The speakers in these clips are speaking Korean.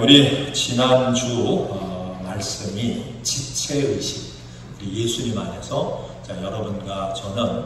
우리 지난주 말씀이 지체의식, 우리 예수님 안에서 여러분과 저는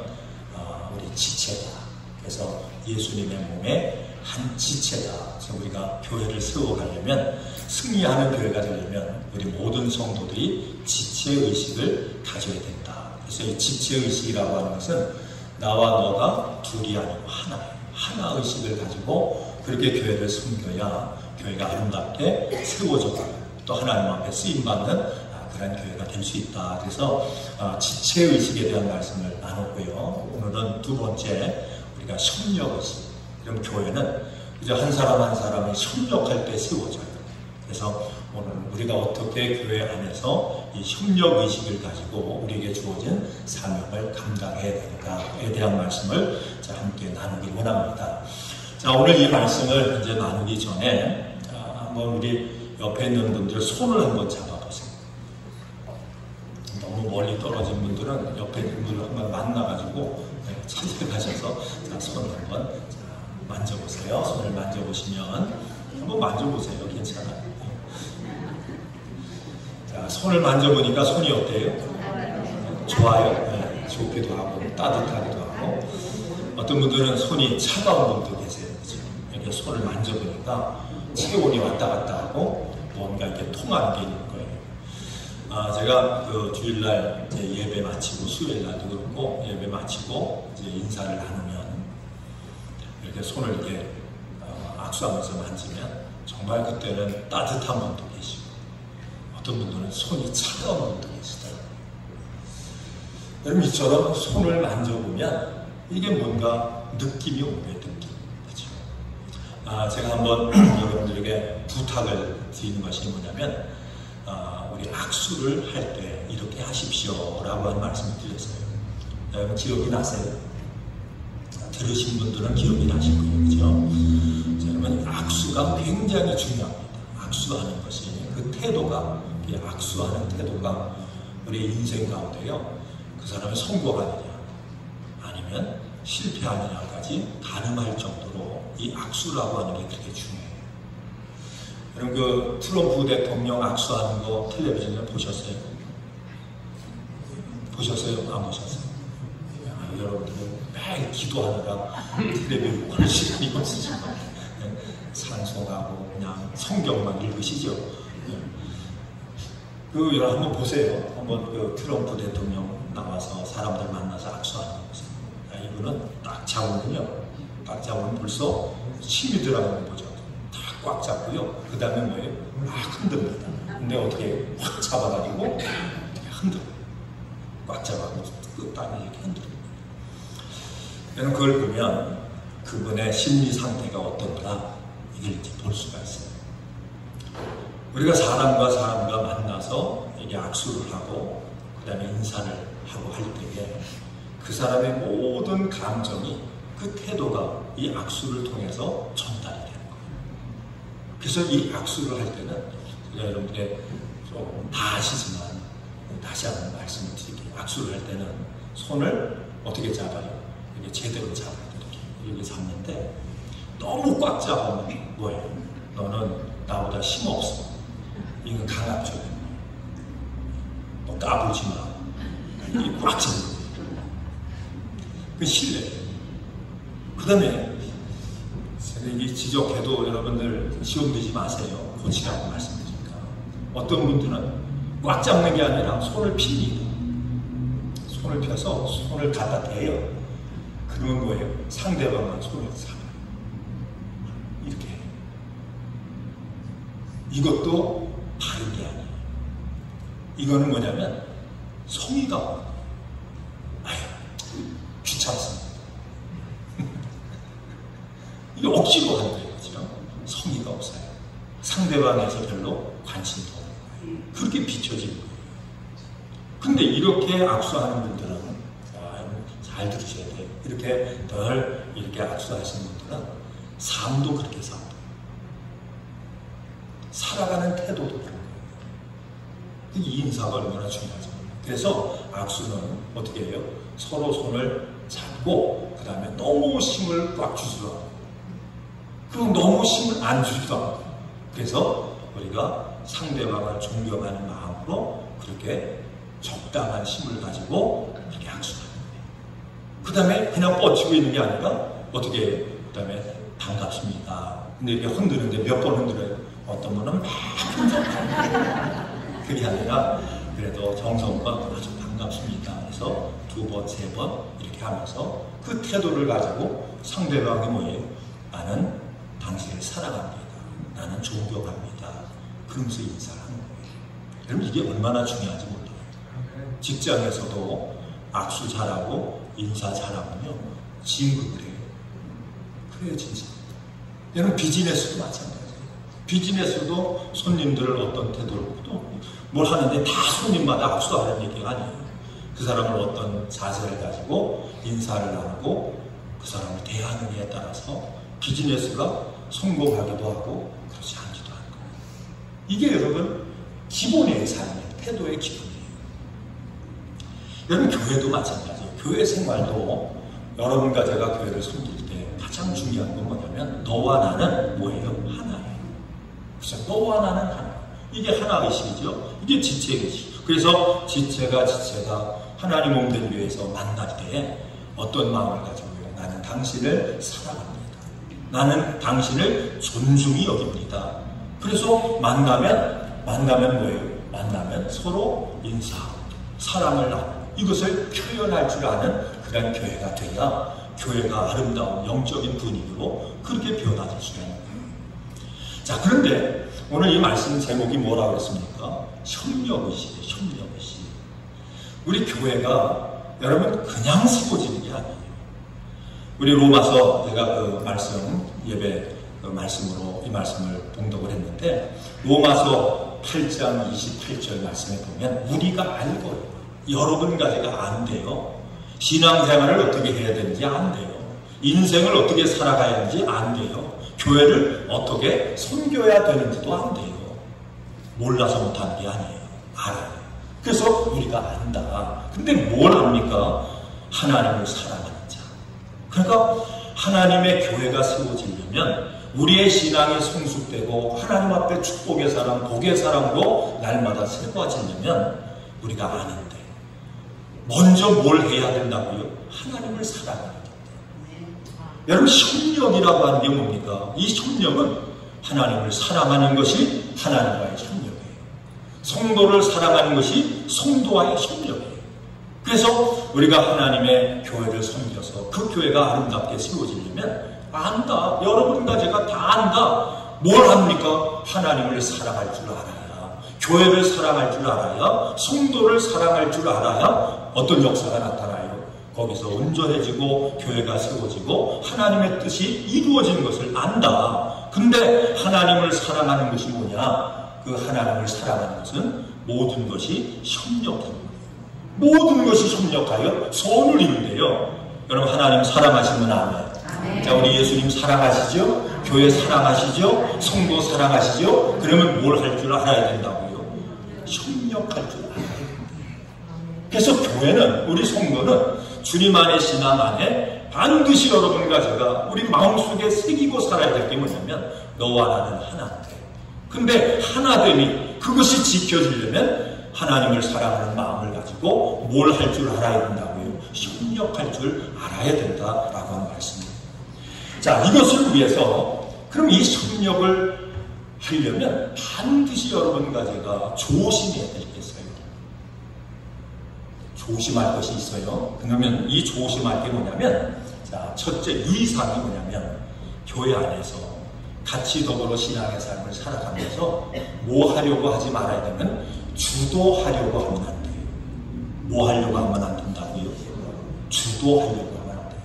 우리 지체다. 그래서 예수님의 몸에 한 지체다. 그래서 우리가 교회를 세워가려면, 승리하는 교회가 되려면 우리 모든 성도들이 지체의식을 가져야 된다. 그래서 이 지체의식이라고 하는 것은 나와 너가 둘이 아니고 하나예요. 하나 의식을 가지고 그렇게 교회를 섬겨야 교회가 아름답게 세워져가고 또 하나님 앞에 쓰임받는 그런 교회가 될 수 있다. 그래서 지체의식에 대한 말씀을 나눴고요. 오늘은 두 번째, 우리가 협력의식. 그럼 교회는 이제 한 사람 한 사람이 협력할 때 세워져요. 그래서 오늘 우리가 어떻게 교회 안에서 이 협력의식을 가지고 우리에게 주어진 사명을 감당해야 되는가에 대한 말씀을 함께 나누기 원합니다. 자, 오늘 이 말씀을 이제 나누기 전에 한번 우리 옆에 있는 분들 손을 한번 잡아보세요. 너무 멀리 떨어진 분들은 옆에 있는 분을 한번 만나가지고 찾아가셔서 손을 한번 만져보세요. 손을 만져보시면 한번 만져보세요. 괜찮아요. 자, 손을 만져보니까 손이 어때요? 좋아요. 네, 좋기도 하고 따뜻하기도 하고. 어떤 분들은 손이 차가운 분도 계세요. 그렇죠? 이렇게 손을 만져보니까 체온이 왔다 갔다 하고 뭔가 이렇게 통하는 게 있는 거예요. 제가 그 주일날 이제 예배 마치고, 수요일날도 그렇고 예배 마치고 이제 인사를 나누면 이렇게 손을 이렇게 악수하면서 만지면 정말 그때는 따뜻한 분도 계시고 어떤 분들은 손이 차가운 분도 계시더라고요. 여러분, 이처럼 손을 만져보면 이게 뭔가 느낌이 온 거예요. 느낌. 그렇죠? 제가 한번 여러분들에게 부탁을 드리는 것이 뭐냐면 우리 악수를 할 때 이렇게 하십시오 라고 하는 말씀을 드렸어요. 여러분 기억이 나세요? 들으신 분들은 기억이 나실 거예요. 그렇죠? 여러분, 악수가 굉장히 중요합니다. 악수하는 것이 그 태도가, 악수하는 태도가 우리 인생 가운데요, 그 사람이 성공하느냐 아니면 실패하느냐까지 가늠할 정도로 이 악수라고 하는 게 그렇게 중요해요. 여러분, 그 트럼프 대통령 악수하는 거 텔레비전에 보셨어요? 보셨어요? 안 보셨어요? 여러분들은 매일 기도하느라 텔레비전 볼 시간이 없으시죠? 찬송하고 그냥 성경만 읽으시죠? 그 여러분 한번 보세요. 한번 그 트럼프 대통령 나와서 사람들 만나서 악수하는 거 보세요. 이분은 딱 잡으면요, 딱 잡으면 벌써 힘이 들어가는 거죠. 다 꽉 잡고요. 그 다음에 뭐예요? 막 흔듭니다. 근데 어떻게 확 잡아가지고 흔들어요. 꽉 잡아가지고 그 땅에 이렇게 흔들어요. 여러분, 그걸 보면 그분의 심리 상태가 어떤가 이걸 이제 볼 수가 있어요. 우리가 사람과 사람과 만나서 이게 악수를 하고 그 다음에 인사를 하고 할 때에 그 사람의 모든 감정이, 그 태도가 이 악수를 통해서 전달이 되는 거예요. 그래서 이 악수를 할 때는 제가 여러분께 조금 다 아시지만 다시 한번 말씀을 드릴게요. 악수를 할 때는 손을 어떻게 잡아요? 이렇게 제대로 잡아야 돼요. 이렇게 잡는데 너무 꽉 잡으면 뭐예요? 너는 나보다 힘없어. 이건 강압적인 거예요. 너 까불지 마. 이게 꽉 잡는 거예요. 그 신뢰. 그 다음에 이 지적해도 여러분들 시험 들지 마세요. 고치라고 말씀드리니까. 어떤 분들은 꽉 잡는 게 아니라 손을 핍니다. 손을 펴서 손을 갖다 대요. 그러면 뭐예요? 상대방만 손을 잡아요. 이렇게 해요. 이것도 바른 게 아니에요. 이거는 뭐냐면 성의가 없는 거예요. 아유, 귀찮습니다. 이게 억지로 하는 거예요. 그렇죠? 성의가 없어요. 상대방에서 별로 관심도 없는 거예요. 그렇게 비춰지는 거예요. 근데 이렇게 악수하는 분들은 잘 들으셔야 돼요. 이렇게 늘 이렇게 악수하시는 분들은 삶도 그렇게 살아요. 살아가는 태도도 그런 거예요. 이 인사가 얼마나 중요하죠. 그래서 악수는 어떻게 해요? 서로 손을 잡고 그 다음에 너무 힘을 꽉 주지도 않고 그리고 너무 힘을 안 주지도 않고 그래서 우리가 상대방을 존경하는 마음으로 그렇게 적당한 힘을 가지고 이렇게 악수하는 거예요. 그 다음에 그냥 뻗치고 있는 게 아니라 어떻게 그 다음에 반갑습니다. 근데 이렇게 흔드는데 몇 번 흔들어요. 어떤 분은 막 그게 아니라 그래도 정성껏 아주 반갑습니다. 그래서 2번, 3번 이렇게 하면서 그 태도를 가지고 상대방이 뭐예요? 나는 당신을 사랑합니다. 나는 존경합니다. 그러면서 인사를 하는 거예요. 여러분 이게 얼마나 중요한지 몰라요. 직장에서도 악수 잘하고 인사 잘하면요 진급을 해요. 그래요 진짜. 여러분 비즈니스도 마찬가지예요. 비즈니스도 손님들을 어떤 태도로 보도 뭘 하는데 다 손님마다 악수하는 얘기가 아니에요. 그 사람을 어떤 자세를 가지고 인사를 나누고 그 사람을 대하느냐에 따라서 비즈니스가 성공하기도 하고 그렇지 않기도 하는 거예요. 이게 여러분 기본의 삶이에요. 태도의 기본이에요. 여러분 교회도 마찬가지예요. 교회 생활도 여러분과 제가 교회를 섬길 때 가장 중요한 건 뭐냐면 너와 나는 뭐예요? 하나예요. 그래서 너와 나는 하나. 이게 하나의식이죠. 이게 지체의식. 그래서 지체가 하나님 몸된 교회에서 만날 때 어떤 마음을 가지고요? 나는 당신을 사랑합니다. 나는 당신을 존중히 여깁니다. 그래서 만나면 뭐예요? 만나면 서로 인사하고 사랑을 나누고 이것을 표현할 줄 아는 그런 교회가 돼야 교회가 아름다운 영적인 분위기로 그렇게 변화될 수가 있는 거예요. 자, 그런데 오늘 이 말씀 제목이 뭐라고 했습니까? 협력의식이에요. 협력의식. 우리 교회가 여러분 그냥 세워지는 게 아니에요. 우리 로마서 제가 그 말씀 예배 그 말씀으로 이 말씀을 봉독을 했는데 로마서 8장 28절 말씀에 보면 우리가 알고 여러분과 제가 안 돼요. 신앙생활을 어떻게 해야 되는지 안 돼요. 인생을 어떻게 살아가야 하는지 안 돼요. 교회를 어떻게 섬겨야 되는지도 안 돼요. 몰라서 못하는 게 아니에요. 알아요. 그래서 우리가 안다. 근데 뭘 압니까? 하나님을 사랑하는 자. 그러니까 하나님의 교회가 세워지려면 우리의 신앙이 성숙되고 하나님 앞에 축복의 사랑, 복의 사랑도 날마다 세워지려면 우리가 아는데 먼저 뭘 해야 된다고요? 하나님을 사랑해야 된다. 여러분 협력이라고 하는 게 뭡니까? 이 협력은 하나님을 사랑하는 것이 하나님과의 협력이에요. 성도를 사랑하는 것이 성도와의 협력이에요. 그래서 우리가 하나님의 교회를 섬겨서 그 교회가 아름답게 세워지려면 안다. 여러분과 제가 다 안다. 뭘 합니까? 하나님을 사랑할 줄 알아야, 교회를 사랑할 줄 알아야, 성도를 사랑할 줄 알아야 어떤 역사가 나타나요? 거기서 온전해지고 교회가 세워지고 하나님의 뜻이 이루어지는 것을 안다. 근데 하나님을 사랑하는 것이 뭐냐? 그 하나님을 사랑하는 것은 모든 것이 협력합니다. 모든 것이 협력하여 선을 이룬대요. 여러분 하나님 사랑하시면 아멘. 자, 우리 예수님 사랑하시죠? 교회 사랑하시죠? 성도 사랑하시죠? 그러면 뭘 할 줄 알아야 된다고요? 협력할 줄 알아야 된다. 그래서 교회는, 우리 성도는 주님 안의 신앙 안에 반드시 여러분과 제가 우리 마음속에 새기고 살아야 될 게 뭐냐면 너와 나는 하나인데, 근데 하나됨이 그것이 지켜지려면 하나님을 사랑하는 마음을 가지고 뭘 할 줄 알아야 된다고요? 협력할 줄 알아야 된다라고 하는 말씀입니다. 자, 이것을 위해서 그럼 이 협력을 하려면 반드시 여러분과 제가 조심해야 될 게 있어요. 조심할 것이 있어요. 그러면 이 조심할 게 뭐냐면, 자, 첫째 이상이 뭐냐면 교회 안에서 같이 더불어 신앙의 삶을 살아가면서 뭐 하려고 하지 말아야 되면 주도하려고 하면 안 돼요. 뭐 하려고 하면 안 된다고요? 주도하려고 하면 안 돼요.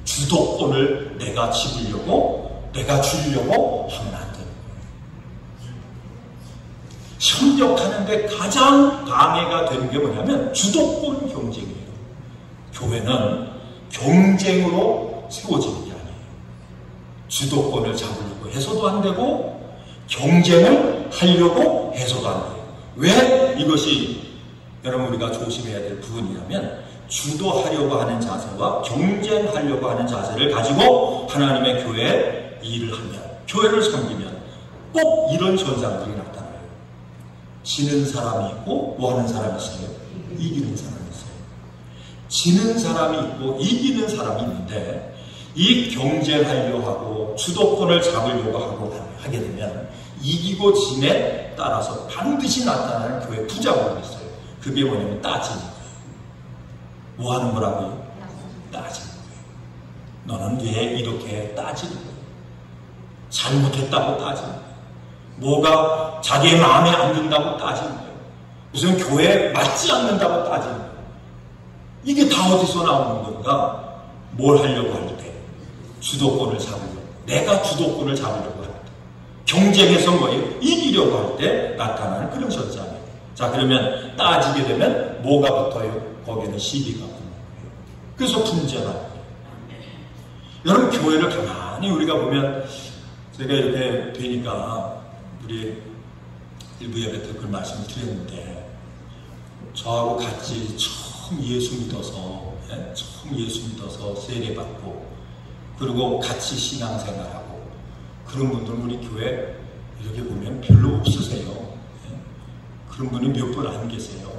주도권을 내가 집으려고, 내가 주려고 하면 안 돼요. 협력하는데 가장 방해가 되는 게 뭐냐면 주도권 경쟁이에요. 교회는 경쟁으로 세워지는 게 아니에요. 주도권을 잡으려고 해서도 안 되고 경쟁을 하려고 해서도 안 돼요. 왜 이것이 여러분 우리가 조심해야 될 부분이라면 주도하려고 하는 자세와 경쟁하려고 하는 자세를 가지고 하나님의 교회에 일을 하면, 교회를 섬기면 꼭 이런 현상들이 나타나요. 지는 사람이 있고 뭐 하는 사람이 있어요? 이기는 사람이 있어요. 지는 사람이 있고 이기는 사람이 있는데 이 경쟁하려고 하고 주도권을 잡으려고 하게 되면 이기고 짐에 따라서 반드시 나타나는 교회 부작용이 있어요. 그게 뭐냐면 따지는 거예요. 뭐 하는 거라고요? 따지는 거예요. 너는 왜 이렇게 따지는 거예요? 잘못했다고 따지는 거예요. 뭐가 자기의 마음에 안 든다고 따지는 거예요. 무슨 교회에 맞지 않는다고 따지는 거예요. 이게 다 어디서 나오는 건가? 뭘 하려고 할 때? 주도권을 잡으려고. 내가 주도권을 잡으려고 할 때. 경쟁에서 뭐예요? 이기려고 할 때 나타나는 그런 현상이에요. 자, 그러면 따지게 되면 뭐가 붙어요? 거기에는 시비가 붙는 거예요. 그래서 분쟁하는 거예요. 여러분, 교회를 가만히 우리가 보면 제가 이렇게 되니까 우리 일부 예배 때 그 말씀을 드렸는데 저하고 같이 처음 예수 믿어서 세례받고 그리고 같이 신앙생활하고 그런 분들은 우리 교회 이렇게 보면 별로 없으세요. 그런 분이 몇 분 안 계세요.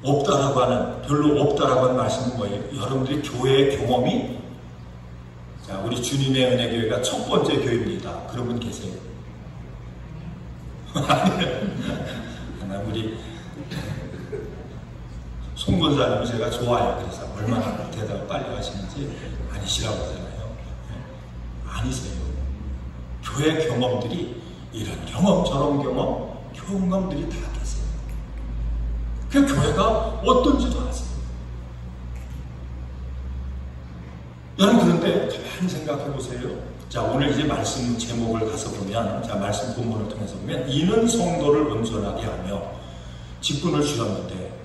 없다라고 하는, 별로 없다라고 하는 말씀은 뭐예요? 여러분들이 교회의 경험이, 자, 우리 주님의 은혜 교회가 첫 번째 교회입니다. 그런 분 계세요? 하나, 우리 송 권사님이 제가 좋아요. 그래서 얼마나 대답을 빨리 하시는지 아니시라고 하잖아요. 아니세요. 교회 경험들이 이런 경험, 저런 경험, 경험들이 다 계세요. 그 교회가 어떤지도 아세요. 여러분, 그런데 가만히 생각해 보세요. 자, 오늘 이제 말씀 제목을 가서 보면, 자, 말씀 본문을 통해서 보면, 이는 성도를 온전하게 하며 직분을 주셨는데,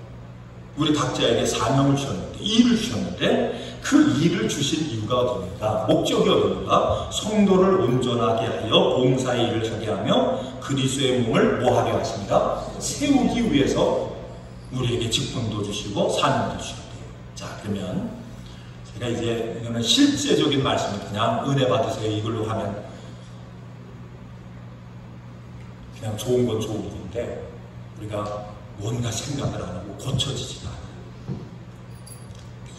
우리 각자에게 사명을 주셨는데, 일을 주셨는데, 그 일을 주신 이유가 어디입니까? 목적이 어디입니까? 성도를 온전하게 하여 봉사의 일을 하게 하며 그리스도의 몸을 뭐하게 하십니까? 세우기 위해서 우리에게 직분도 주시고 사명도 주셨대요. 자, 그러면 제가 이제 이거는 실제적인 말씀을 그냥 은혜 받으세요 이걸로 하면 그냥 좋은 건 좋은 일인데 우리가 뭔가 생각을 안 하고 고쳐지지가 않아요.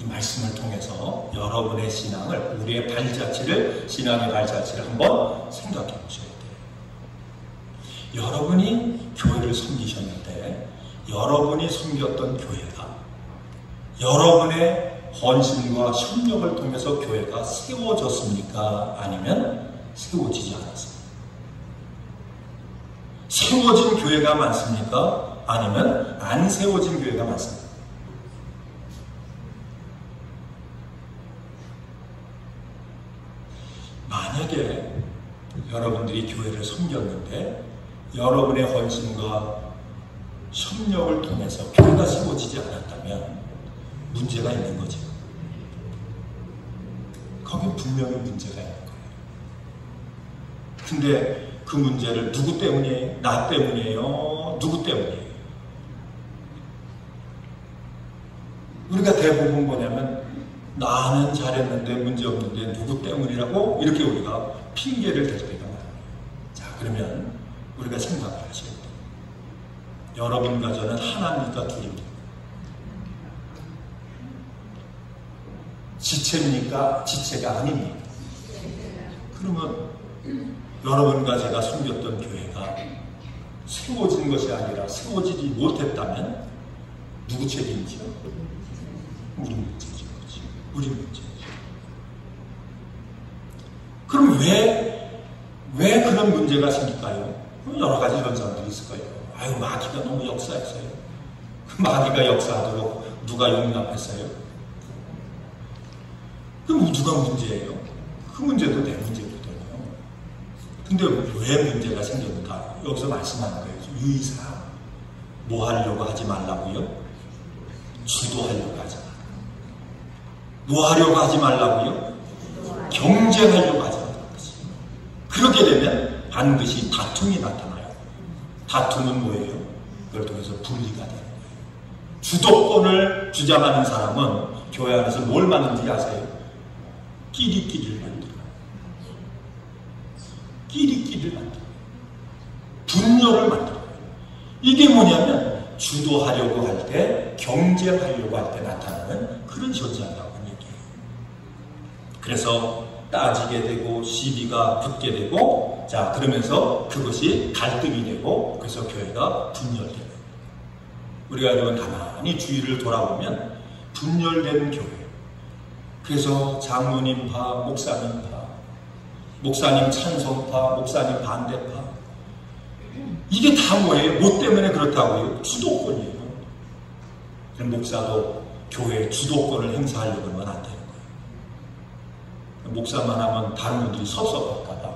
이 말씀을 통해서 여러분의 신앙을, 우리의 발자취를, 신앙의 발자취를 한번 생각해 보셔야 돼요. 여러분이 교회를 섬기셨는데 여러분이 섬겼던 교회가 여러분의 헌신과 협력을 통해서 교회가 세워졌습니까? 아니면 세워지지 않았습니까? 세워진 교회가 많습니까? 아니면 안 세워진 교회가 많습니까? 만약에 여러분들이 교회를 섬겼는데 여러분의 헌신과 협력을 통해서 교회가 세워지지 않았다면 문제가 있는 거죠. 거긴 분명히 문제가 있는 거예요. 근데 그 문제를 누구 때문이에요? 나 때문이에요? 누구 때문이에요? 우리가 대부분 뭐냐면 나는 잘했는데 문제없는데 누구 때문이라고 이렇게 우리가 핑계를 댈 때가 많아요. 자, 그러면 우리가 생각을 하셔야 돼요. 여러분과 저는 하나입니까? 둘입니까? 지체입니까? 지체가 아닙니까? 그러면 여러분과 제가 섬겼던 교회가 세워진 것이 아니라 세워지지 못했다면 누구 책임이죠? 우리 문제죠. 우리 문제죠. 그럼 왜 그런 문제가 생길까요? 여러 가지 현상들이 있을 거예요. 아유, 마귀가 너무 역사했어요. 그 마귀가 역사하도록 누가 용납했어요? 그럼 누가 문제예요? 그 문제도 내 문제거든요. 근데 왜 문제가 생겼는가? 여기서 말씀하는 거예요. 유의사. 뭐 하려고 하지 말라고요? 주도하려고 하지 말라고. 뭐 하려고 하지 말라고요? 경쟁하려고 하지 말라고. 그렇게 되면 반드시 다툼이 나타나요. 다툼은 뭐예요? 그걸 통해서 분리가 되는 거예요. 주도권을 주장하는 사람은 교회 안에서 뭘 만드는지 아세요? 끼리끼리를 만들어요. 끼리끼리를 만들어요. 분열을 만들어요. 이게 뭐냐면 주도하려고 할 때, 경쟁하려고 할 때 나타나는 그런 현상이라고 얘기해요. 그래서 따지게 되고 시비가 붙게 되고, 자 그러면서 그것이 갈등이 되고, 그래서 교회가 분열돼요. 우리가 여러분 가만히 주위를 돌아보면 분열된 교회. 그래서 장로님파, 목사님파, 목사님 찬성파, 목사님 반대파. 이게 다 뭐예요? 뭐 때문에 그렇다고요? 주도권이에요. 목사도 교회의 주도권을 행사하려고 하면 안 되는 거예요. 목사만 하면 다른 분들이 섭섭할까봐.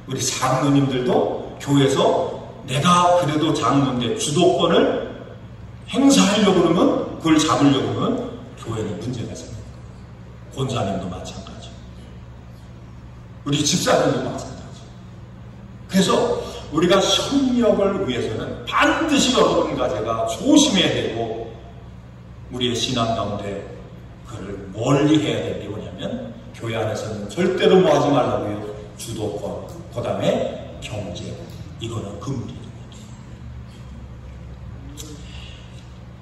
우리 장로님들도 교회에서 내가 그래도 장로인데 주도권을 행사하려고 그러면, 그걸 잡으려고 그러면 교회는 문제가 생겨요. 권사님도 마찬가지. 우리 집사님도 마찬가지. 그래서 우리가 협력을 위해서는 반드시 여러분 가제가 조심해야 되고, 우리의 신앙 가운데 그걸 멀리 해야 되는 게 뭐냐면, 교회 안에서는 절대로 뭐 하지 말라고요? 주도권, 그 다음에 경제. 이거는 금물이죠.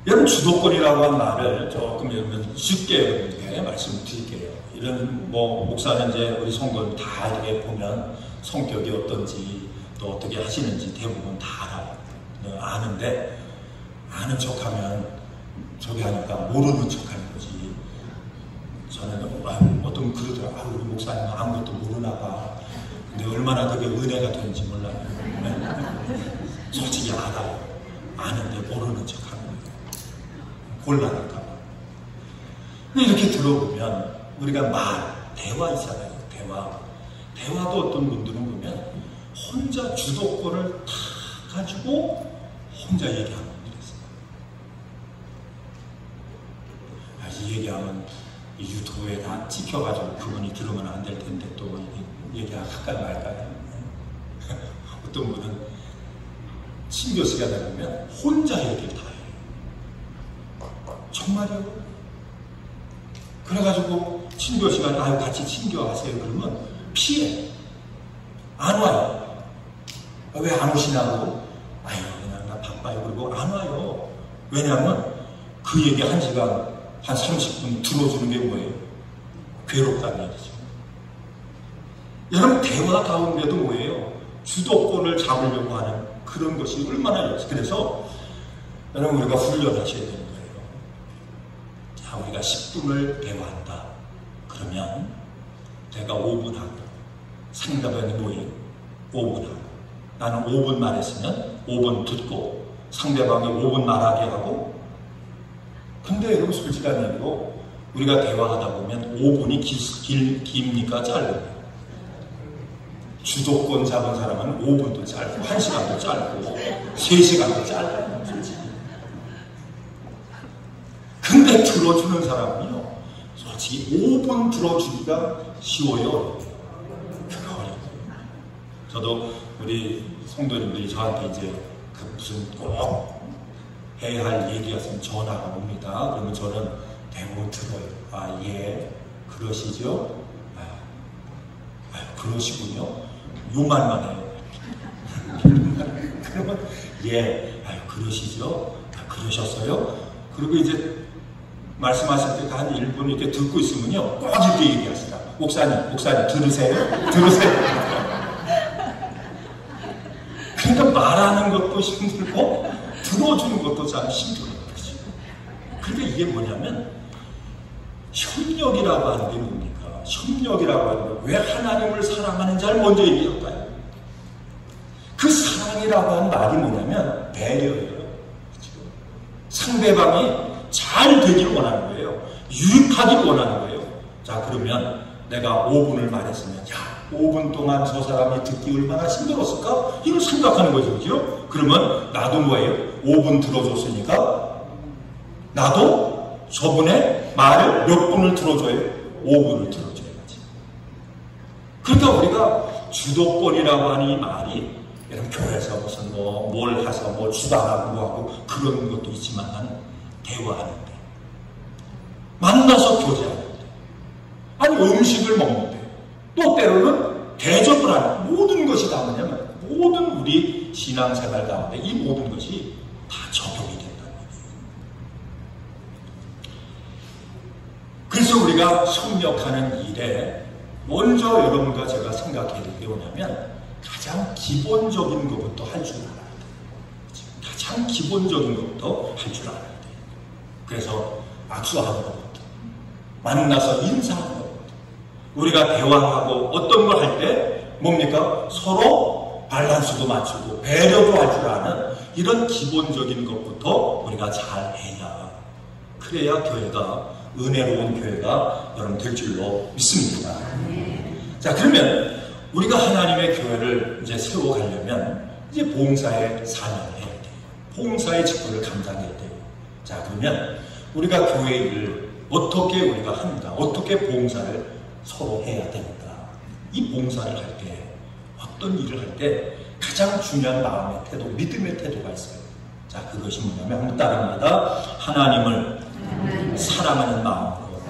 여러분, 주도권이라고 한 말을 조금 여러분 쉽게 말씀드릴게요. 이런 목사는 이제 우리 성도들 다 이렇게 보면 성격이 어떤지 또 어떻게 하시는지 대부분 다 알아요. 아는데 아는 척하면 저기 하니까 모르는 척하는 거지. 저는 어떤 그러더라고요. 우리 목사님은 아무것도 모르나 봐. 근데 얼마나 그게 은혜가 되는지 몰라요. 솔직히 알아요. 아는데 모르는 척하는 거예요. 곤란할까 봐. 근데 이렇게 들어보면 우리가 대화 있잖아요. 대화도 어떤 분들은 보면 혼자 주도권을 다 가지고 혼자 얘기하는 분들이 있어요. 이 얘기하면 유튜브에 다 찍혀가지고 그분이 들으면 안 될 텐데 또 얘기할까요 말까요? 어떤 분은 친교 시간에 보면 혼자 얘기를 다 해요. 정말요? 그래가지고 친교 시간에 같이 친교하세요 그러면 피해. 안 와요. 왜 안 오시냐고. 그냥 나 바빠요. 그리고 안 와요. 왜냐하면 그 얘기 한 시간, 한 30분 들어주는 게 뭐예요? 괴롭다는 얘기죠. 여러분, 대화 가운데도 뭐예요? 주도권을 잡으려고 하는 그런 것이 얼마나 있어요. 그래서 여러분, 우리가 훈련하셔야 되는 거예요. 자, 우리가 10분을 대화한다. 그러면 내가 5분 하고, 상대방이 뭐예요? 5분 하고. 나는 5분 말했으면 5분 듣고, 상대방이 5분 말하게 하고. 근데 여러분, 솔직한 얘기로 우리가 대화하다 보면 5분이 깁니까? 짧아요? 주도권 잡은 사람은 5분도 짧고, 1시간도 짧고, 3시간도 짧아요. 솔직히. 근데 들어주는 사람은요, 솔직히 5분 들어주기가 쉬워요. 그거 어려워요. 저도 우리 성도님들이 저한테 이제 무슨 꼭 해야 할 얘기였으면 전화가 옵니다. 그러면 저는 대부분 들어요. 예, 그러시죠? 그러시군요. 요 말만 해요. 그러면 예, 그러시죠? 그러셨어요? 그리고 이제 말씀하실 때 한 1분 이렇게 듣고 있으면요, 꼭 이렇게 얘기하시다. 목사님 들으세요? 그러니까 말하는 것도 힘들고 들어주는 것도 참 힘들어요. 그러니까 이게 뭐냐면 협력이라고 하는 게 뭡니까? 협력이라고 하는 게 왜 하나님을 사랑하는지를 먼저 얘기할까요? 그 사랑이라고 하는 말이 뭐냐면 배려예요. 그렇죠? 상대방이 잘 되길 원하는 거예요. 유익하길 원하는 거예요. 자, 그러면 내가 5분을 말했으면 5분 동안 저 사람이 듣기 얼마나 힘들었을까? 이걸 생각하는 거죠. 그죠? 그러면 나도 뭐예요? 5분 들어줬으니까 나도 저분의 말을 몇 분을 들어줘요? 5분을 들어줘야지. 그러니까 우리가 주도권이라고 하는 이 말이 여러분 교회에서 무슨 뭘 해서 주당하고 뭐하고 그런 것도 있지만 대화하는데, 만나서 교제하는데, 아니 음식을 먹는데, 또 때로는 대접을 하는 모든 것이 다 뭐냐면 모든 우리 신앙생활 가운데 이 모든 것이 다 적용이 된다는 거예요. 그래서 우리가 협력하는 일에 먼저 여러분과 제가 생각해야 될 게 뭐냐면 가장 기본적인 것부터 할 줄 알아야 돼요. 가장 기본적인 것부터 할 줄 알아야 돼요. 그래서 악수하는 것부터, 만나서 인사하는 것부터, 우리가 대화하고 어떤 걸 할 때 뭡니까? 서로 밸런스도 맞추고 배려도 할 줄 아는 이런 기본적인 것부터 우리가 잘 해야, 그래야 교회가 은혜로운 교회가 여러분 될 줄로 믿습니다. 자, 그러면 우리가 하나님의 교회를 이제 세워가려면 이제 봉사에 사명해야 돼요. 봉사의 직분을 감당해야 돼요. 자, 그러면 우리가 교회 일을 어떻게 우리가 합니다. 어떻게 봉사를 서로 해야 됩니까? 이 봉사를 할 때, 어떤 일을 할 때 가장 중요한 마음의 태도, 믿음의 태도가 있어요. 자, 그것이 뭐냐면 한번 따라합니다. 하나님을 사랑하는 마음으로.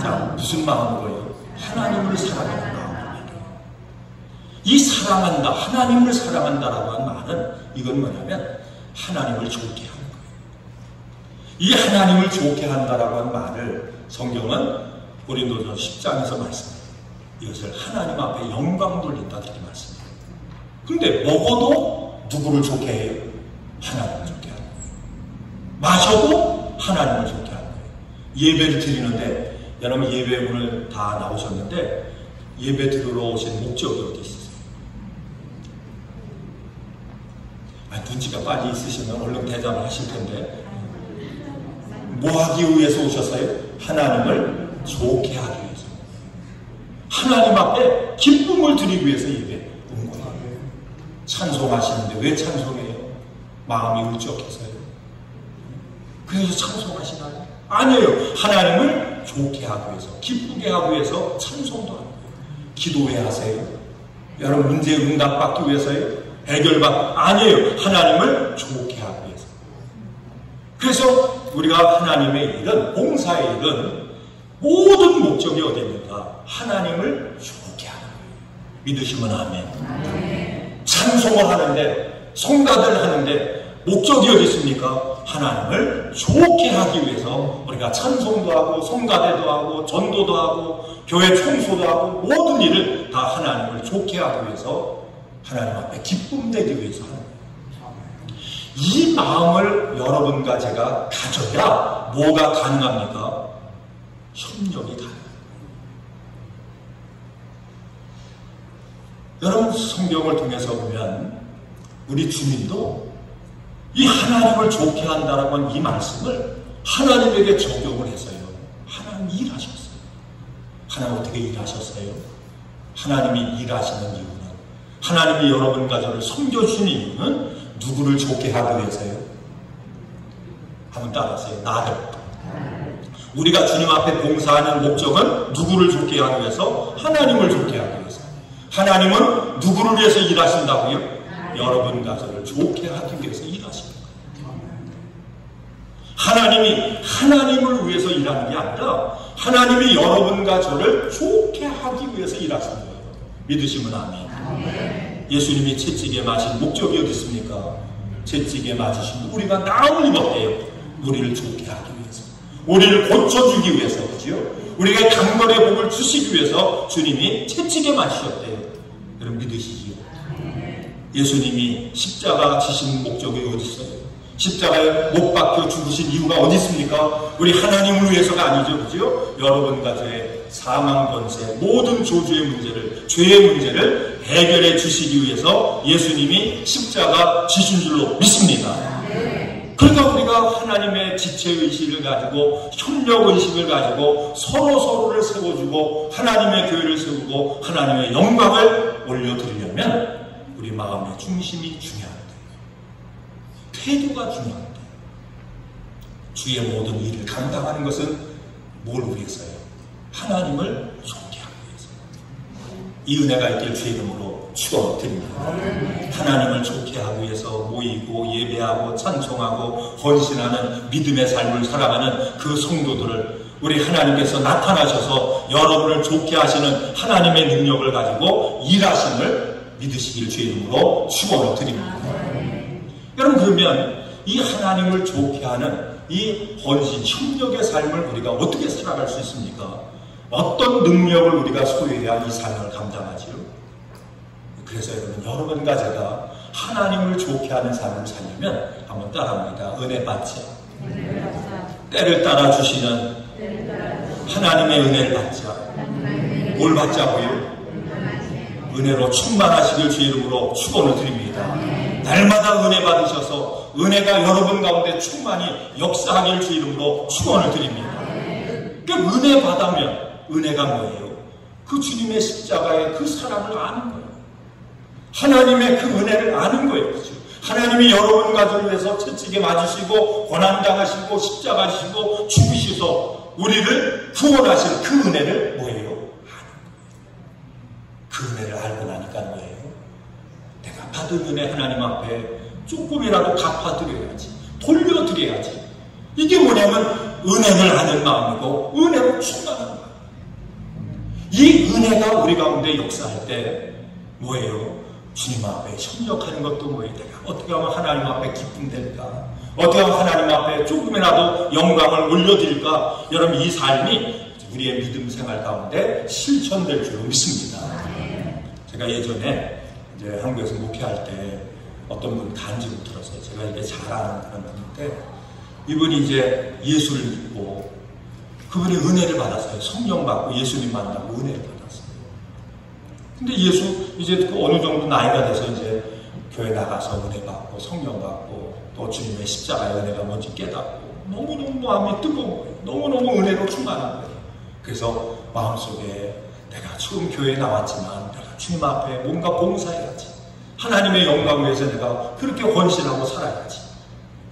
자, 무슨 마음으로요? 하나님을 사랑하는 마음으로. 이 사랑한다, 하나님을 사랑한다라고 하는 말은 이건 뭐냐면 하나님을 좋게 하는 거예요. 이 하나님을 좋게 한다라고 하는 말을 성경은 고린도전서 10장에서 말씀해요. 이것을 하나님 앞에 영광 돌린다 이렇게 말씀해요. 근데 먹어도 누구를 좋게 해요? 하나님을 좋게 하는 거예요. 마셔도 하나님을 좋게 하는 거예요. 예배를 드리는데 여러분 예배 오늘 다 나오셨는데 예배 드리러 오신 목적이 어디 있어요? 눈치가 빨리 있으시면 얼른 대답을 하실 텐데 뭐 하기 위해서 오셨어요? 하나님을 좋게 하기 위해서, 하나님 앞에 기쁨을 드리기 위해서 예배 온 거예요. 찬송하시는데 왜 찬송해요? 마음이 울적해서요. 그래서 찬송하시나요? 아니에요. 하나님을 좋게 하기 위해서, 기쁘게 하기 위해서 찬송도 하는 거예요. 기도 왜 하세요? 여러분 문제 응답받기 위해서요? 해결받 아니에요. 하나님을 좋게 하기 위해서. 그래서 우리가 하나님의 일은, 봉사의 일은 모든 목적이 어디입니까? 하나님을 좋게 하는 거예요. 믿으시면 아멘. 찬송을 하는데, 성가들 하는데 목적이 어디 있습니까? 하나님을 좋게 하기 위해서 우리가 찬송도 하고 성가대도 하고 전도도 하고 교회 청소도 하고 모든 일을 다 하나님을 좋게 하기 위해서, 하나님 앞에 기쁨 되기 위해서 하는 거예요. 이 마음을 여러분과 제가 가져야 뭐가 가능합니까? 협력이 가능합니다. 여러분 성경을 통해서 보면 우리 주님도 이 하나님을 좋게 한다라고 하는 이 말씀을 하나님에게 적용을 해서요. 하나님 일하셨어요. 하나님 어떻게 일하셨어요? 하나님이 일하시는 이유는, 하나님이 여러분과 저를 섬겨주시는 이유는 누구를 좋게 하기 위해서요? 한번 따라하세요. 나를. 우리가 주님 앞에 봉사하는 목적은 누구를 좋게 하기 위해서? 하나님을 좋게 하기 위해서. 하나님은 누구를 위해서 일하신다고요? 여러분과 저를 좋게 하기 위해서 일하시는 거예요. 하나님이 하나님을 위해서 일하는 게 아니라 하나님이 여러분과 저를 좋게 하기 위해서 일하시는 거예요. 믿으시면 아멘. 예수님이 채찍에 맞은 목적이 어디 있습니까? 채찍에 맞으신 우리가 나을 입었대요. 우리를 좋게 하기 위해서, 우리를 고쳐주기 위해서, 그죠? 우리가 강건의 복을 주시기 위해서 주님이 채찍에 맞으셨대요. 여러분 믿으시지요? 예수님이 십자가 지신 목적이 어디 있어요? 십자가에 못 박혀 죽으신 이유가 어디 있습니까? 우리 하나님을 위해서가 아니죠, 그죠? 여러분과 저의 사망 권세, 모든 저주의 문제를, 죄의 문제를 해결해 주시기 위해서 예수님이 십자가 지신 줄로 믿습니다. 그러니까 우리가 하나님의 지체의식을 가지고, 협력의식을 가지고 서로를 세워주고 하나님의 교회를 세우고 하나님의 영광을 올려드리려면 우리 마음의 중심이 중요합니다. 태도가 중요합니다. 주의 모든 일을 감당하는 것은 뭘 위해서요? 하나님을 좋게 하기 위해서. 이 은혜가 있길 주의 이름으로 축원드립니다. 하나님을 좋게 하기 위해서 모이고 예배하고 찬송하고 헌신하는 믿음의 삶을 살아가는 그 성도들을 우리 하나님께서 나타나셔서 여러분을 좋게 하시는 하나님의 능력을 가지고 일하심을 믿으시길 주의 이름으로 축원을 드립니다. 여러분, 그러면 이 하나님을 좋게 하는 이 헌신, 협력의 삶을 우리가 어떻게 살아갈 수 있습니까? 어떤 능력을 우리가 소유해야 이 삶을 감당하지요? 그래서 여러분과 제가 하나님을 좋게 하는 삶을 살려면 한번 따라합니다. 은혜 받자. 때를 따라 주시는 하나님의 은혜를 받자. 뭘 받자고요? 은혜로 충만하시길 주의 이름으로 축원을 드립니다. 날마다 은혜 받으셔서 은혜가 여러분 가운데 충만히 역사하길 주의 이름으로 축원을 드립니다. 그러니까 은혜 받으면 은혜가 뭐예요? 그 주님의 십자가의 그 사랑을 아는 거예요. 하나님의 그 은혜를 아는 거예요. 그렇죠? 하나님이 여러분 가족을 위해서 채찍에 맞으시고 고난당하시고 십자가 지시고 죽으셔서 우리를 구원하실 그 은혜를 뭐예요? 아는 거예요. 그 은혜를 알고 나니까 뭐예요? 내가 받은 은혜 하나님 앞에 조금이라도 갚아드려야지, 돌려드려야지. 이게 뭐냐면 은혜를 하는 마음이고 은혜로 충만한 마음. 이 은혜가 우리 가운데 역사할 때 뭐예요? 주님 앞에 협력하는 것도 뭐예요? 내가 어떻게 하면 하나님 앞에 기쁨 될까? 어떻게 하면 하나님 앞에 조금이라도 영광을 올려드릴까? 여러분, 이 삶이 우리의 믿음 생활 가운데 실천될 줄 믿습니다. 제가 예전에 이제 한국에서 목회할 때 어떤 분 간증을 들었어요. 제가 이게 잘 아는 그런 분인데, 이분이 이제 예수를 믿고 그분이 은혜를 받았어요. 성령 받고 예수님 만나고 은혜를 받았어요. 근데 예수 이제 그 어느 정도 나이가 돼서 이제 교회 나가서 은혜 받고 성령 받고 또 주님의 십자가의 은혜가 뭔지 깨닫고 너무너무 마음이 뜨거운 거예요. 너무너무 은혜로 충만한 거예요. 그래서 마음속에 내가 처음 교회에 나왔지만 내가 주님 앞에 뭔가 봉사해야지. 하나님의 영광을 위해서 내가 그렇게 헌신하고 살아야지.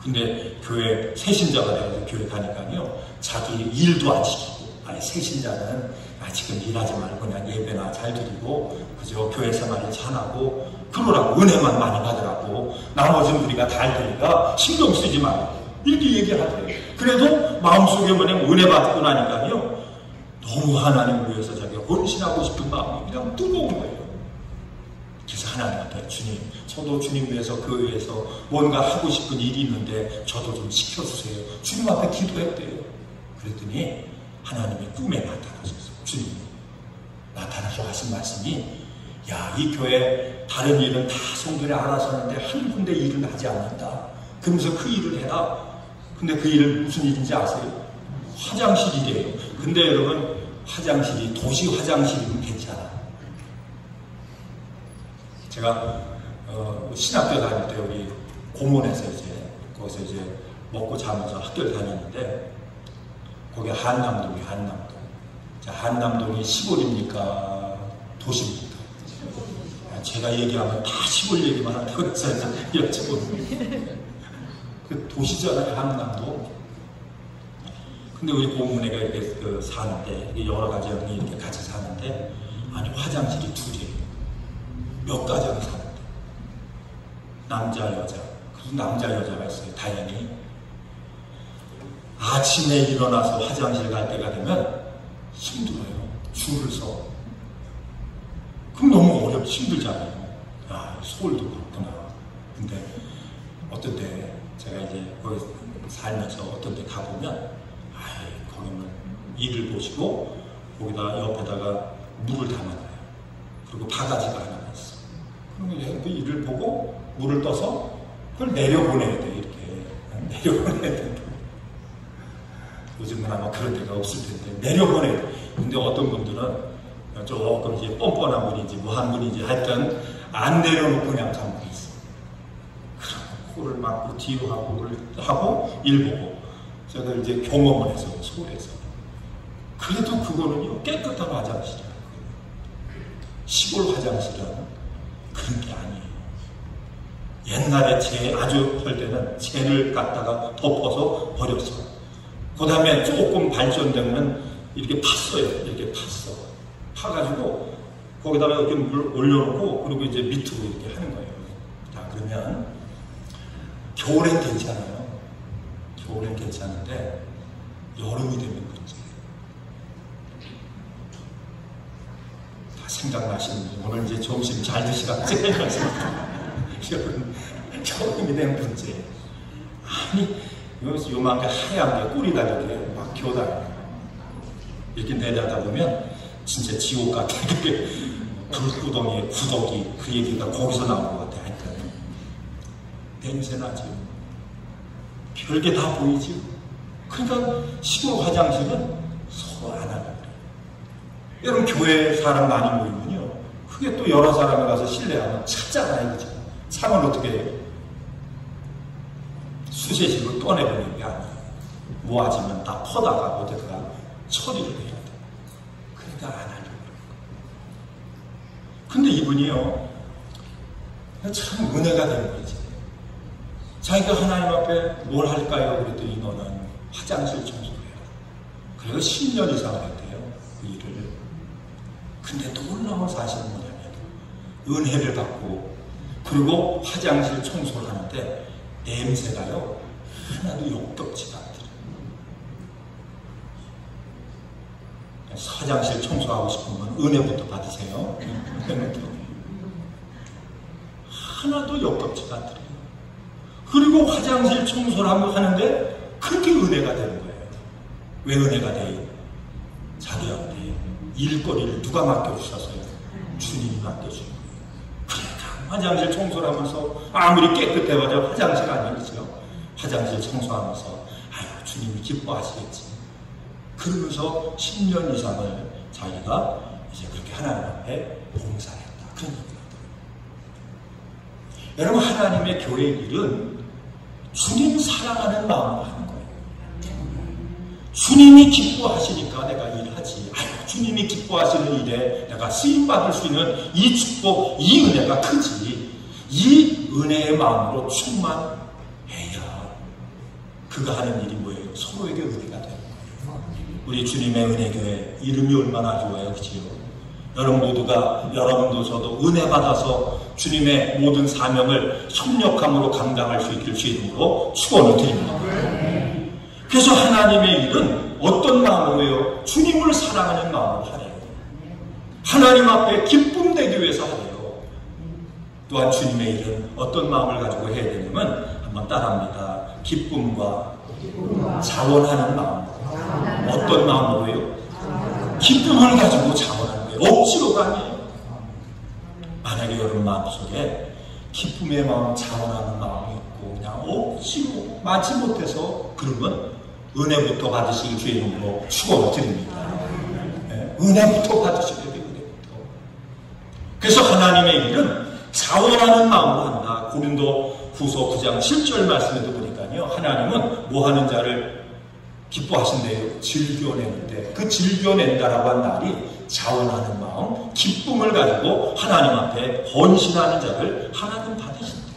근데 교회 새신자가 되어서 교회 가니까요, 자기 일도 안 시키고, 아니 새신자는 지금 일하지 말고 그냥 예배나 잘 드리고 그저 교회 생활을 잘하고 그러라고, 은혜만 많이 받으라고, 나머지는 우리가 다 할 테니까 신경 쓰지 말고 이렇게 얘기하더래요. 그래도 마음속에 뭐냐면 은혜 받고 나니까요, 너무 하나님을 위해서 자기가 헌신하고 싶은 마음이 그냥 뜨거운 거예요. 그래서 하나님한테, 주님, 저도 주님 위해서 교회에서 뭔가 하고 싶은 일이 있는데 저도 좀 시켜주세요. 주님 앞에 기도했대요. 그랬더니 하나님이 꿈에 나타나셨어요. 주님이 나타나셔 하신 말씀이, 야, 이 교회 다른 일은 다 성도들이 알아서 하는데 한 군데 일은 하지 않는다. 그러면서 그 일을 해라. 근데 그 일은 무슨 일인지 아세요? 화장실이래요. 근데 여러분, 화장실이 도시 화장실이면 괜찮아. 제가 신학교 다닐 때 우리 공원에서 이제 거기서 이제 먹고 자면서 학교를 다녔는데, 거기 한남동이 한남동. 자, 한남동이 시골입니까? 도시입니까? 제가 얘기하면 다 시골 얘기만 한다고 그래서 여쭤보는 그 도시잖아요, 한남동. 근데 우리 고모네가 이렇게 사는데, 여러 가정이 이렇게 같이 사는데, 아니 화장실이 둘이에요. 몇 가정이 사는데, 남자 여자. 그래서 남자 여자가 있어요. 다행히 아침에 일어나서 화장실 갈 때가 되면 힘들어요. 줄을 서. 그럼 너무 힘들잖아요. 아, 서울도 그렇구나. 근데 어떤 때 제가 이제 거기 살면서 어떤 때 가보면, 거기는 일을 보시고 거기다 옆에다가 물을 담아놔요. 그리고 바가지가 하나 있어. 그러면 그 일을 보고 물을 떠서 그걸 내려보내야 돼. 이렇게 내려보내야 된다. 요즘은 아마 그런 데가 없을 텐데 내려보내야 돼. 근데 어떤 분들은 조금 이제 뻔뻔한 분인지 뭐한 분인지 하여튼 안 내려놓고 그냥 잠고 있어. 그럼 코를 막고 뒤로 하고 일 보고. 제가 이제 경험을 해서 서울에서. 그래도 그거는요, 깨끗한 화장실이야. 시골 화장실은 그런 게 아니에요. 옛날에 아주 할 때는 재를 갖다가 덮어서 버렸어. 그 다음에 조금 발전되면 이렇게 팠어요. 이렇게 팠어. 파가지고 거기다가 이렇게 물 올려놓고 그리고 이제 밑으로 이렇게 하는 거예요. 자, 그러면 겨울엔 괜찮아요. 겨울엔 괜찮은데 여름이 되면 문제예요. 생각나시는 분, 오늘 이제 점심 잘 드시라고 여러분, 처음이 된 문제. 아니, 요만큼 하얀 게 꿀이 달리게 막 기어다녀요. 이렇게 내려다 보면 진짜 지옥 같은 게 불구덩이에 구더기, 그 얘기가 거기서 나온 것 같아요. 하니까 냄새 나죠. 별게 다 보이죠. 그러니까 시골 화장실은 서로 안 하는 거예요. 여러분, 교회에 사람 많이 모이면요, 그게 또 여러 사람이 가서 실례하면 찾아가요. 그죠? 참을 어떻게 해요? 수세식으로 떠내보는 게 아니에요. 모아지면 다 퍼다가 어디다가 처리를 해야 돼요. 그러니까 안 하려고 그래요. 근데 이분이요, 참 은혜가 되는 거지. 자기가 하나님 앞에 뭘 할까요? 그랬더니 너는 화장실 청소를 해야 돼. 그리고 10년 이상 했대요, 그 일을. 근데 놀라운 사실은 뭐냐면, 은혜를 받고, 그리고 화장실 청소를 하는데, 냄새가요, 하나도 역겹지가 않더라고요. 화장실 청소하고 싶으면 은혜부터 받으세요. 하나도 역겹지가 않더라고요. 그리고 화장실 청소를 하는데 그렇게 은혜가 되는 거예요. 왜 은혜가 돼요? 자기한테 일거리를 누가 맡겨주셨어요? 주님이 맡겨주는 거예요. 그러니까 화장실 청소를 하면서 아무리 깨끗해봐도 화장실 아니겠죠? 화장실 청소하면서 아유, 주님이 기뻐하시겠지. 그러면서 10년 이상을 자기가 이제 그렇게 하나님 앞에 봉사했다. 그런 얘기입니다. 여러분, 하나님의 교회 일은 주님 사랑하는 마음으로 하는 거예요. 주님이 기뻐하시니까 내가 일하지. 아유, 주님이 기뻐하시는 일에 내가 쓰임받을 수 있는 이 축복, 이 은혜가 크지. 이 은혜의 마음으로 충만해야 그가 하는 일이 뭐예요? 서로에게 은혜가 되는 거예요. 우리 주님의 은혜교회 이름이 얼마나 좋아요, 그치요? 여러분 모두가, 여러분도 저도 은혜 받아서 주님의 모든 사명을 협력함으로 감당할 수 있기를 주 이름으로 축원을 드립니다. 그래서 하나님의 일은 어떤 마음으로 해요? 주님을 사랑하는 마음으로 하래요. 하나님 앞에 기쁨 되기 위해서 하래요. 또한 주님의 일은 어떤 마음을 가지고 해야 되냐면, 한번 따라합니다. 기쁨과 자원하는 마음. 어떤 마음으로 해요? 기쁨을 가지고 자원하는 거예요. 억지로가 아니에요. 만약에 여러분 마음속에 기쁨의 마음, 자원하는 마음이 있고 그냥 억지로 마치 못해서, 그러면 은혜부터 받으시기 주의 이름으로 축원을 드립니다. 네, 은혜부터 받으셔야 돼요. 은혜부터. 그래서 하나님의 일은 자원하는 마음으로 한다. 고린도 후서 9장 7절 말씀에도 보니까요, 하나님은 뭐 하는 자를 기뻐하신대요. 즐겨내는데, 그 즐겨낸다라고 한 말이 자원하는 마음, 기쁨을 가지고 하나님 앞에 헌신하는 자를 하나님 받으신대요.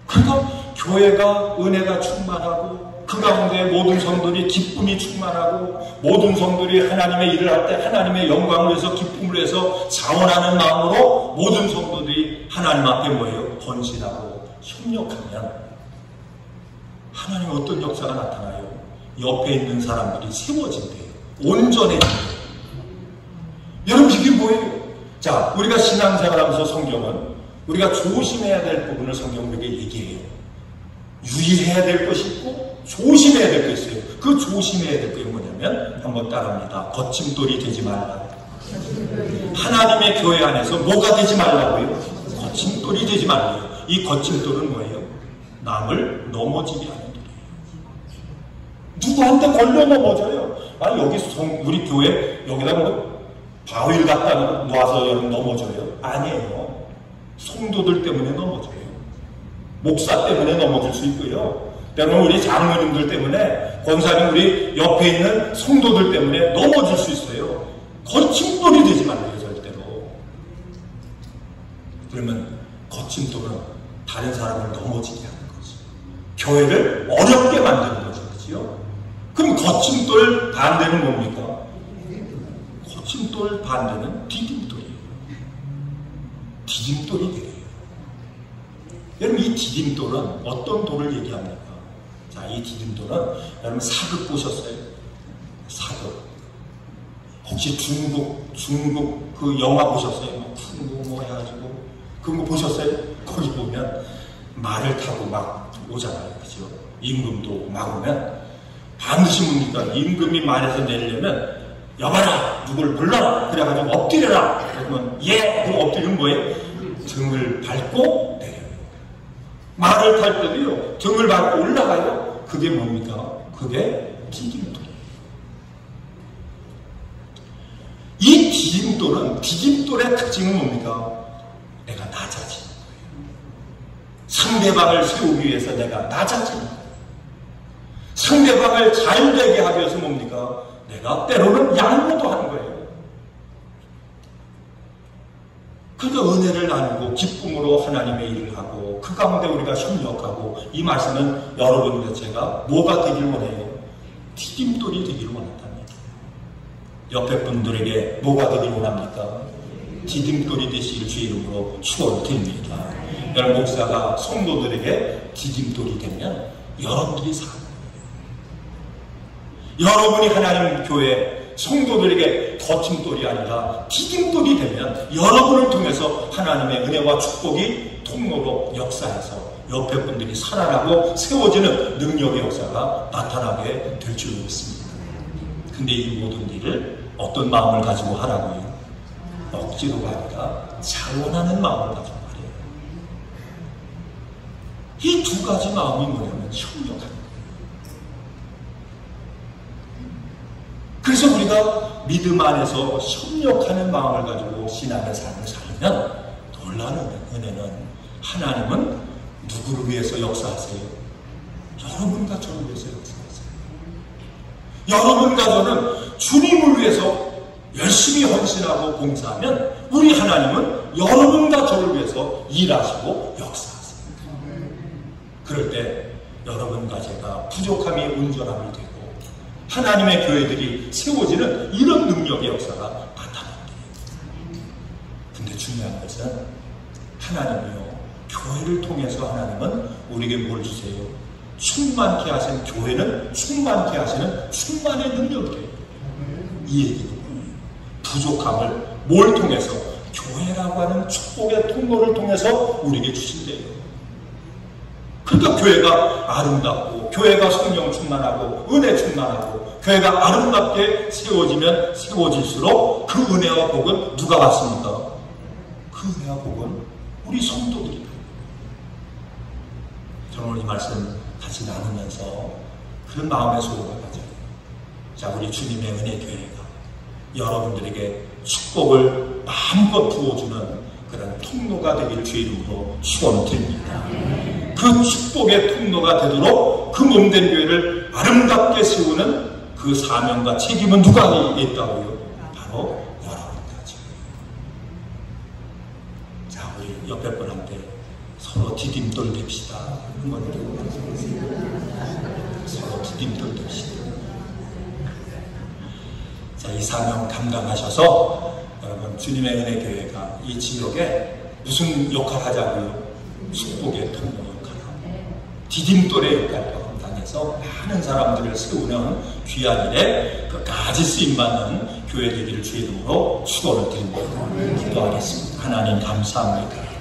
그러니까 교회가 은혜가 충만하고, 그 가운데 모든 성도들이 기쁨이 충만하고, 모든 성도들이 하나님의 일을 할 때 하나님의 영광을 위해서, 기쁨을 위해서 자원하는 마음으로 모든 성도들이 하나님 앞에 뭐예요? 헌신하고 협력하면 하나님의 어떤 역사가 나타나요? 옆에 있는 사람들이 세워진대요. 온전해진대요. 여러분, 이게 뭐예요? 자, 우리가 신앙생활하면서 성경은 우리가 조심해야 될 부분을 성경은 우리에게 얘기해요. 유의해야 될 것이 있고 조심해야 될 것이 있어요. 그 조심해야 될 게 뭐냐면, 한번 따라합니다. 거침돌이 되지 말라. 하나님의 교회 안에서 뭐가 되지 말라고요? 거침돌이 되지 말라고요. 이 거침돌은 뭐예요? 남을 넘어지게 하는 돌이에요. 누구한테 걸려 넘어져요? 아니, 여기 우리 교회 여기다 뭐 바위를 갖다 놓아서 여러분 넘어져요? 아니에요. 성도들 때문에 넘어져요. 목사 때문에 넘어질 수 있고요. 때로는 우리 장로님들 때문에, 권사님 우리 옆에 있는 성도들 때문에 넘어질 수 있어요. 거침돌이 되지 말아요, 절대로. 그러면 거침돌은 다른 사람을 넘어지게 하는 거지. 교회를 어렵게 만드는 거죠. 그렇죠? 그럼 거침돌 반대는 뭡니까? 거침돌 반대는 디딤돌이에요. 디딤돌이 돼요. 여러분, 이 디딤돌은 어떤 돌을 얘기합니까? 자, 이 디딤돌은 여러분 사극 보셨어요? 사극. 혹시 중국 그 영화 보셨어요? 뭐 쿵구 뭐 해가지고 그거 보셨어요? 거기 보면 말을 타고 막 오잖아요, 그죠? 임금도 막 오면 반드시 뭡니까? 임금이 말에서 내리려면 여봐라, 누굴 불러라, 그래가지고 엎드려라. 그러면 예, 그럼 엎드리면 뭐예요? 등을 밟고 내려요. 말을 탈 때도요, 등을 밟고 올라가요. 그게 뭡니까? 그게 디딤돌이에요. 이 디딤돌의 특징은 뭡니까? 내가 낮아지는 거예요. 상대방을 세우기 위해서 내가 낮아지는 거예요. 상대방을 잘 되게 하기 위해서 뭡니까? 내가 때로는 양보도 하는 거예요. 그러니까 은혜를 나누고 기쁨으로 하나님의 일을 하고 그 가운데 우리가 협력하고, 이 말씀은 여러분과 제가 뭐가 되길 원해요? 디딤돌이 되기를 원한다는 얘기예요. 옆에 분들에게 뭐가 되길 원합니까? 디딤돌이 되시길 주의 이름으로 축원드립니다. 여러분, 목사가 성도들에게 디딤돌이 되면 여러분들이 사는 거예요. 여러분이 하나님 교회 성도들에게 덧침돌이 아니라 디딤돌이 되면 여러분을 통해서 하나님의 은혜와 축복이 통로로 역사해서 옆에 분들이 살아나고 세워지는 능력의 역사가 나타나게 될 줄 믿습니다. 근데 이 모든 일을 어떤 마음을 가지고 하라고요? 억지로가 아니라 자원하는 마음을 가지고 하래요. 이 두 가지 마음이 뭐냐면 협력하는 거예요. 그래서 우리가 믿음 안에서 협력하는 마음을 가지고 신앙의 삶을 살면 놀라운 은혜는, 하나님은 누구를 위해서 역사하세요? 여러분과 저를 위해서 역사하세요. 여러분과 저는 주님을 위해서 열심히 헌신하고 봉사하면 우리 하나님은 여러분과 저를 위해서 일하시고 역사하세요. 그럴 때 여러분과 제가 부족함이 온전함이 되고 하나님의 교회들이 세워지는 이런 능력의 역사가 나타납니다. 근데 중요한 것은 하나님이요, 교회를 통해서 하나님은 우리에게 뭘 주세요? 충만케 하시는, 교회는 충만케 하시는 충만의 능력이에요. 이 얘기는 뭐예요? 부족함을 뭘 통해서? 교회라고 하는 축복의 통로를 통해서 우리에게 주신대요. 그러니까 교회가 아름답고, 교회가 성령 충만하고 은혜 충만하고, 교회가 아름답게 세워지면 세워질수록 그 은혜와 복은 누가 받습니까? 그 은혜와 복은 우리 성도들이. 저는 오늘 이 말씀 같이 나누면서 그런 마음의 소원을 가져요. 자, 우리 주님의 은혜 교회가 여러분들에게 축복을 마음껏 부어주는 그런 통로가 되기를 주의 이름으로 축원드립니다. 그 축복의 통로가 되도록 그 몸된 교회를 아름답게 세우는 그 사명과 책임은 누가 있다고요? 바로 여러분까지. 자, 우리 옆에 분한테 서로 디딤돌 됩시다. 서로 디딤돌 됩시다. 자, 이 사명 감당하셔서 여러분, 주님의 은혜 교회가 이 지역에 무슨 역할 하자고요? 축복의 통로 역할, 디딤돌의 역할을 감당해서 많은 사람들을 세우는 귀한 일에 끝까지 쓰임받는 교회 되기를 주의 이름으로 축원을 드립니다. 기도하겠습니다. 하나님 감사합니다.